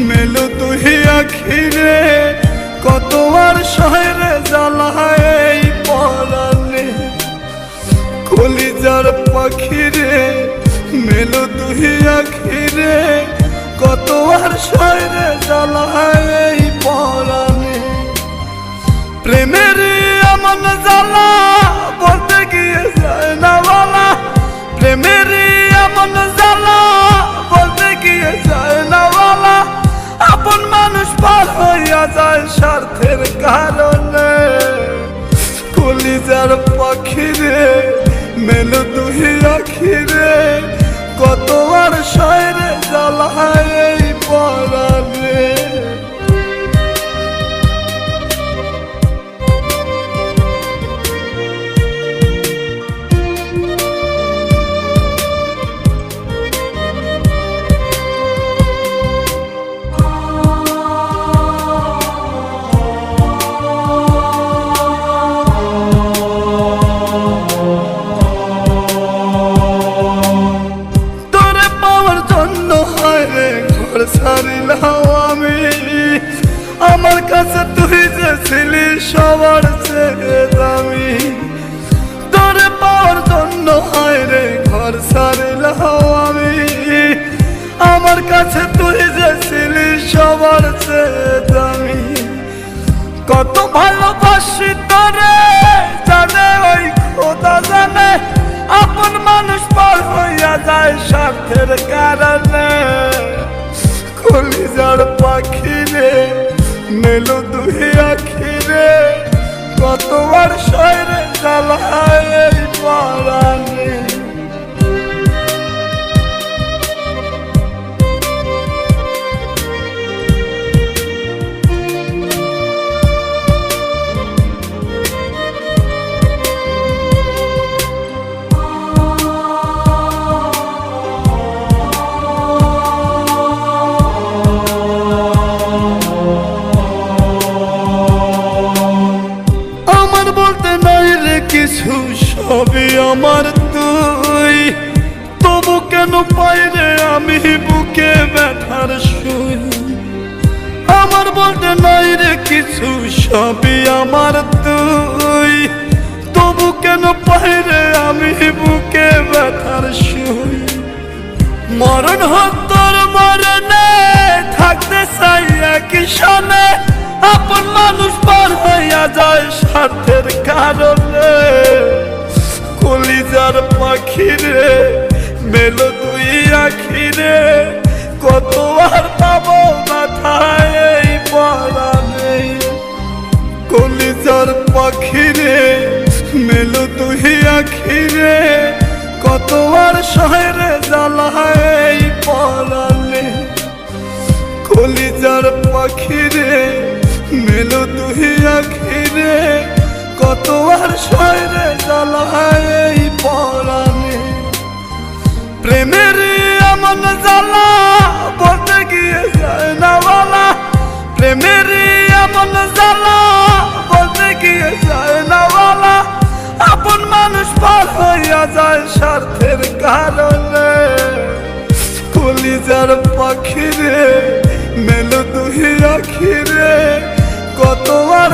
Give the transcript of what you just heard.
মেলো তুই আখিরে কত আর শহরে জ্বালায় এই পরাণে কলিজার পাখিরে মেলো তুই আখিরে কত আর শহরে জ্বালায় এই পরাণে প্রেমের এমন জ্বালা বলতে গিয়ে যায় না বলা প্রেমের এমন জ্বালা বলতে গিয়ে যায় না বলা আপন মানুষ পার হইয়া যায় স্বার্থের কারণে কলিজার পাখিরে মেলো তুই আখিরে কত আর শহরে জ্বালায় এই পরাণে ছাড়িলাম আমি আমার কাছে তুই যে ছিলি সবার চেয়ে দামি তোরে পাওয়ার জন্য হায় রে ঘর ছাড়িলাম আমি আমার কাছে তুই যে ছিলি সবার চেয়ে দামি কত ভালোবাসি তোরে জানে ওই খোদা জানে আপন মানুষ পার হইয়া যায় স্বার্থের কারণে কলিজার পাখিরে মেলো তুই আখিরে কত আর শহরে জ্বালায় এই পরাণে কিছু সবই আমার তুই তবু কেন পাই রে আমি বুকে ব্যথার সুই আমার বলতে নাই রে কিছু সবই আমার তুই তবু কেন পাই রে আমি বুকে ব্যথার সুই মরণ হত্যার মরণে থাকতে চাই একই সনে আপন মানুষ পার হইয়া যায় স্বার্থের কারণে কলিজার পাখিরে মেলো তুই আখিরে কত আর পাবো মাথায় এই পরাণে কলিজার পাখিরে মেলো তুই আখিরে কত আর শহরে জ্বালায় এই পরাণে কলিজার পাখিরে মেলো তুই আখিরে কত আর শহরে জ্বালায় এই পরাণে প্রেমের এমন জ্বালা বলতে গিয়ে যায় না বলা প্রেমের এমন জ্বালা বলতে গিয়ে যায় না বলা আপন মানুষ পার হইয়া যায় স্বার্থের কারণে কলিজার পাখিরে মেলো তুই আখিরে কত আর